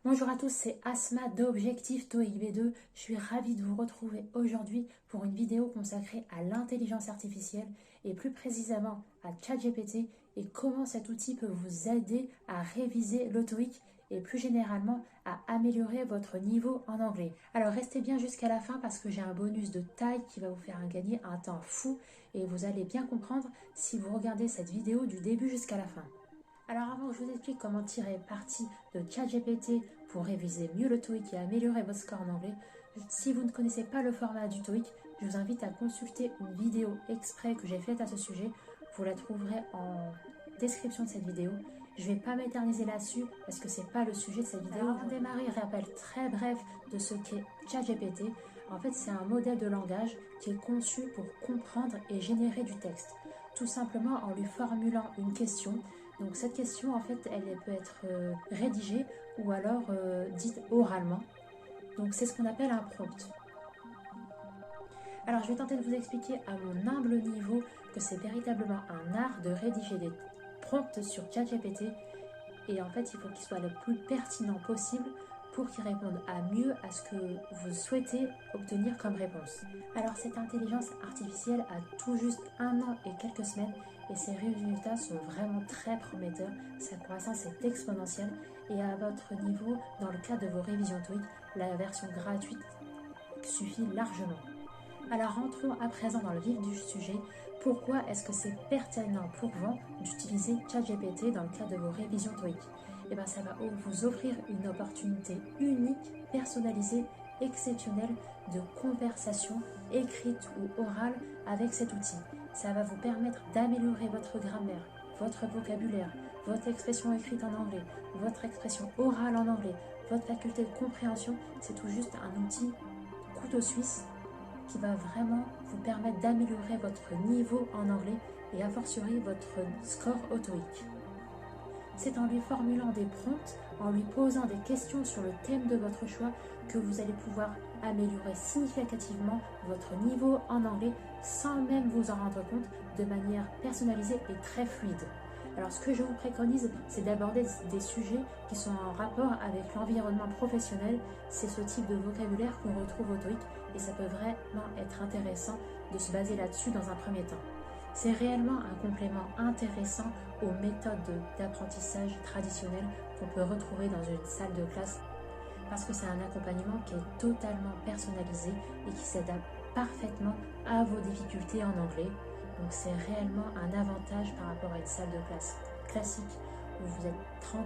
Bonjour à tous, c'est Asma d'Objectif TOEIC B2. Je suis ravie de vous retrouver aujourd'hui pour une vidéo consacrée à l'intelligence artificielle et plus précisément à ChatGPT et comment cet outil peut vous aider à réviser le TOEIC et plus généralement à améliorer votre niveau en anglais. Alors restez bien jusqu'à la fin parce que j'ai un bonus de taille qui va vous faire gagner un temps fou et vous allez bien comprendre si vous regardez cette vidéo du début jusqu'à la fin. Alors avant que je vous explique comment tirer parti de ChatGPT pour réviser mieux le TOEIC et améliorer votre score en anglais, si vous ne connaissez pas le format du TOEIC, je vous invite à consulter une vidéo exprès que j'ai faite à ce sujet. Vous la trouverez en description de cette vidéo. Je ne vais pas m'éterniser là-dessus parce que ce n'est pas le sujet de cette vidéo. Alors, avant de démarrer, rappel très bref de ce qu'est ChatGPT. En fait, c'est un modèle de langage qui est conçu pour comprendre et générer du texte. Tout simplement en lui formulant une question. Donc cette question, en fait, elle peut être rédigée ou alors dite oralement. Donc c'est ce qu'on appelle un prompt. Alors je vais tenter de vous expliquer à mon humble niveau que c'est véritablement un art de rédiger des prompts sur ChatGPT. Et en fait, il faut qu'il soit le plus pertinent possible pour qu'il réponde à mieux à ce que vous souhaitez obtenir comme réponse. Alors cette intelligence artificielle a tout juste 1 an et quelques semaines et ses résultats sont vraiment très prometteurs. Sa croissance est exponentielle et à votre niveau, dans le cadre de vos révisions TOEIC, la version gratuite suffit largement. Alors rentrons à présent dans le vif du sujet. Pourquoi est-ce que c'est pertinent pour vous d'utiliser ChatGPT dans le cadre de vos révisions TOEIC? Et bien ça va vous offrir une opportunité unique, personnalisée, exceptionnelle de conversation écrite ou orale avec cet outil. Ça va vous permettre d'améliorer votre grammaire, votre vocabulaire, votre expression écrite en anglais, votre expression orale en anglais, votre faculté de compréhension. C'est tout juste un outil couteau suisse qui va vraiment vous permettre d'améliorer votre niveau en anglais et a fortiori votre score au TOEIC. C'est en lui formulant des prompts, en lui posant des questions sur le thème de votre choix que vous allez pouvoir améliorer significativement votre niveau en anglais sans même vous en rendre compte, de manière personnalisée et très fluide. Alors ce que je vous préconise, c'est d'aborder des sujets qui sont en rapport avec l'environnement professionnel. C'est ce type de vocabulaire qu'on retrouve au TOEIC et ça peut vraiment être intéressant de se baser là-dessus dans un premier temps. C'est réellement un complément intéressant aux méthodes d'apprentissage traditionnelles qu'on peut retrouver dans une salle de classe parce que c'est un accompagnement qui est totalement personnalisé et qui s'adapte parfaitement à vos difficultés en anglais. Donc c'est réellement un avantage par rapport à une salle de classe classique où vous êtes 30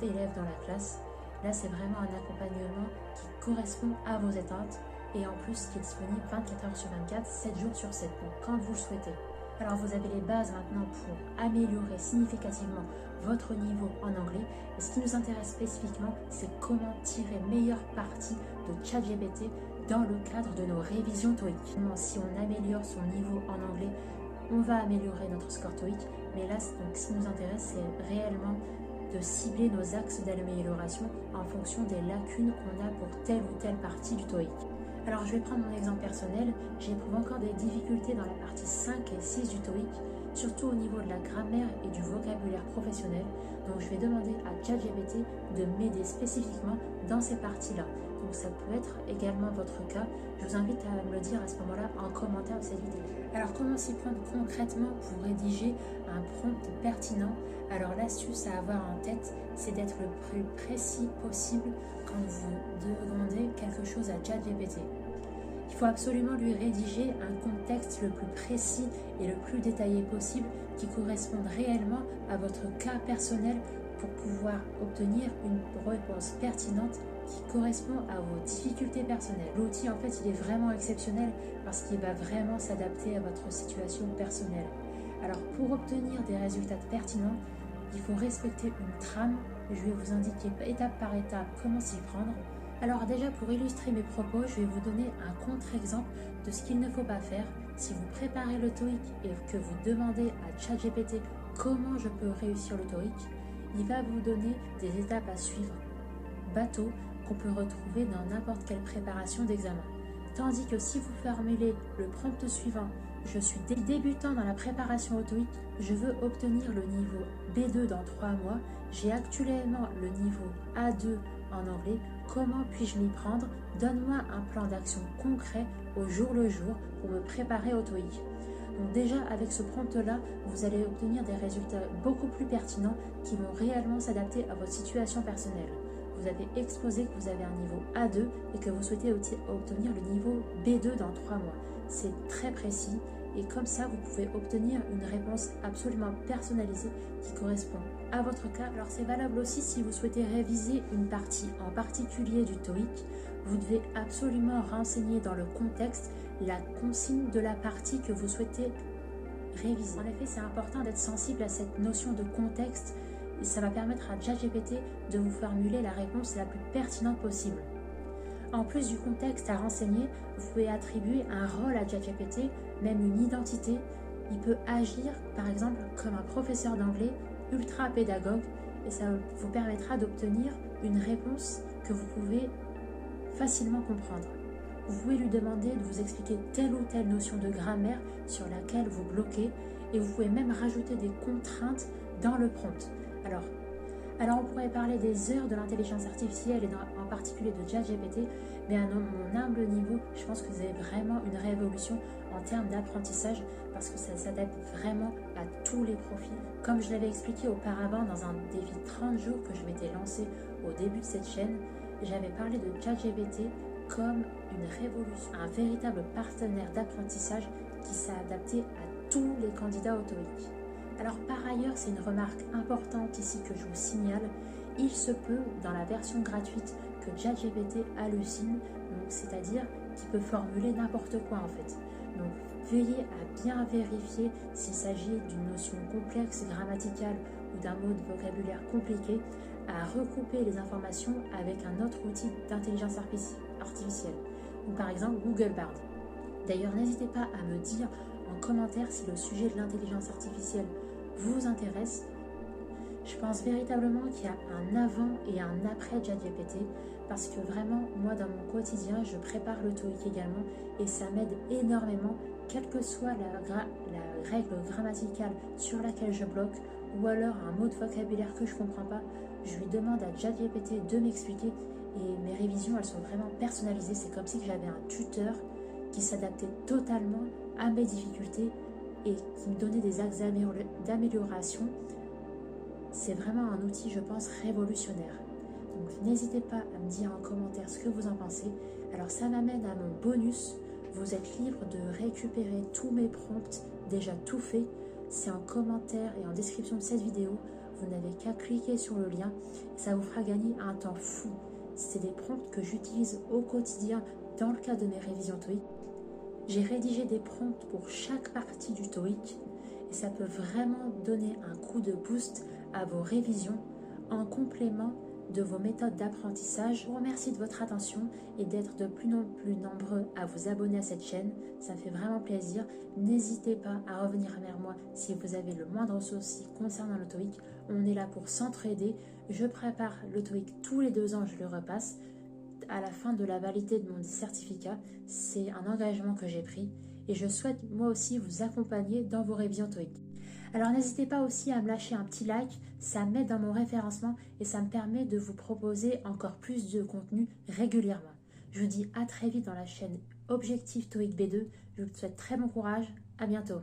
élèves dans la classe. Là c'est vraiment un accompagnement qui correspond à vos attentes et en plus qui est disponible 24 heures sur 24, 7 jours sur 7, donc quand vous le souhaitez. Alors vous avez les bases maintenant pour améliorer significativement votre niveau en anglais. Et ce qui nous intéresse spécifiquement, c'est comment tirer meilleure partie de ChatGPT dans le cadre de nos révisions TOEIC. Si on améliore son niveau en anglais, on va améliorer notre score TOEIC. Mais là, donc, ce qui nous intéresse, c'est réellement de cibler nos axes d'amélioration en fonction des lacunes qu'on a pour telle ou telle partie du TOEIC. Alors je vais prendre mon exemple personnel, j'éprouve encore des difficultés dans la partie 5 et 6 du TOEIC, surtout au niveau de la grammaire et du vocabulaire professionnel, donc je vais demander à ChatGPT de m'aider spécifiquement dans ces parties-là. Donc ça peut être également votre cas, je vous invite à me le dire à ce moment-là en commentaire de cette vidéo. Alors comment s'y prendre concrètement pour rédiger un prompt pertinent? Alors l'astuce à avoir en tête, c'est d'être le plus précis possible quand vous demandez quelque chose à ChatGPT. Il faut absolument lui rédiger un contexte le plus précis et le plus détaillé possible qui corresponde réellement à votre cas personnel pour pouvoir obtenir une réponse pertinente qui correspond à vos difficultés personnelles. L'outil en fait il est vraiment exceptionnel parce qu'il va vraiment s'adapter à votre situation personnelle. Alors pour obtenir des résultats pertinents, il faut respecter une trame. Je vais vous indiquer étape par étape comment s'y prendre. Alors déjà pour illustrer mes propos, je vais vous donner un contre-exemple de ce qu'il ne faut pas faire. Si vous préparez le TOEIC et que vous demandez à ChatGPT comment je peux réussir le TOEIC, il va vous donner des étapes à suivre, bateau, qu'on peut retrouver dans n'importe quelle préparation d'examen. Tandis que si vous formulez le prompt suivant je suis débutant dans la préparation au TOEIC, je veux obtenir le niveau B2 dans 3 mois, j'ai actuellement le niveau A2 en anglais, comment puis-je m'y prendre? Donne-moi un plan d'action concret au jour le jour pour me préparer au TOEIC. Donc déjà, avec ce prompt-là, vous allez obtenir des résultats beaucoup plus pertinents qui vont réellement s'adapter à votre situation personnelle. Vous avez exposé que vous avez un niveau A2 et que vous souhaitez obtenir le niveau B2 dans 3 mois. C'est très précis et comme ça, vous pouvez obtenir une réponse absolument personnalisée qui correspond à votre cas. Alors c'est valable aussi si vous souhaitez réviser une partie en particulier du TOEIC. Vous devez absolument renseigner dans le contexte la consigne de la partie que vous souhaitez réviser. En effet, c'est important d'être sensible à cette notion de contexte et ça va permettre à ChatGPT de vous formuler la réponse la plus pertinente possible. En plus du contexte à renseigner, vous pouvez attribuer un rôle à ChatGPT, même une identité. Il peut agir, par exemple, comme un professeur d'anglais ultra pédagogue et ça vous permettra d'obtenir une réponse que vous pouvez facilement comprendre. Vous pouvez lui demander de vous expliquer telle ou telle notion de grammaire sur laquelle vous bloquez et vous pouvez même rajouter des contraintes dans le prompt. Alors on pourrait parler des heures de l'intelligence artificielle et en particulier de ChatGPT, mais à mon humble niveau, je pense que c'est vraiment une révolution en termes d'apprentissage parce que ça s'adapte vraiment à tous les profils. Comme je l'avais expliqué auparavant dans un défi 30 jours que je m'étais lancé au début de cette chaîne, j'avais parlé de ChatGPT comme une révolution, un véritable partenaire d'apprentissage qui s'est adapté à tous les candidats au TOEIC. Alors par ailleurs, c'est une remarque importante ici que je vous signale, il se peut dans la version gratuite que ChatGPT hallucine, c'est-à-dire qu'il peut formuler n'importe quoi en fait. Donc veillez à bien vérifier s'il s'agit d'une notion complexe, grammaticale ou d'un mot de vocabulaire compliqué, à recouper les informations avec un autre outil d'intelligence artificielle, ou par exemple Google Bard. D'ailleurs, n'hésitez pas à me dire en commentaire si le sujet de l'intelligence artificielle vous intéresse. Je pense véritablement qu'il y a un avant et un après ChatGPT parce que vraiment, moi dans mon quotidien, je prépare le TOEIC également et ça m'aide énormément, quelle que soit la règle grammaticale sur laquelle je bloque ou alors un mot de vocabulaire que je ne comprends pas, je lui demande à ChatGPT de m'expliquer et mes révisions, elles sont vraiment personnalisées. C'est comme si j'avais un tuteur qui s'adaptait totalement à mes difficultés et qui me donnait des axes d'amélioration. C'est vraiment un outil, je pense, révolutionnaire. Donc n'hésitez pas à me dire en commentaire ce que vous en pensez. Alors ça m'amène à mon bonus. Vous êtes libre de récupérer tous mes prompts déjà tout faits. C'est en commentaire et en description de cette vidéo. Vous n'avez qu'à cliquer sur le lien et ça vous fera gagner un temps fou. C'est des prompts que j'utilise au quotidien dans le cadre de mes révisions TOEIC. J'ai rédigé des prompts pour chaque partie du TOEIC et ça peut vraiment donner un coup de boost à vos révisions en complément de vos méthodes d'apprentissage. Je vous remercie de votre attention et d'être de plus en plus nombreux à vous abonner à cette chaîne. Ça me fait vraiment plaisir. N'hésitez pas à revenir vers moi si vous avez le moindre souci concernant le TOEIC. On est là pour s'entraider. Je prépare le TOEIC tous les 2 ans, je le repasse. À la fin de la validité de mon certificat, c'est un engagement que j'ai pris et je souhaite moi aussi vous accompagner dans vos révisions TOEIC. Alors n'hésitez pas aussi à me lâcher un petit like, ça m'aide dans mon référencement et ça me permet de vous proposer encore plus de contenu régulièrement. Je vous dis à très vite dans la chaîne Objectif TOEIC B2, je vous souhaite très bon courage, à bientôt.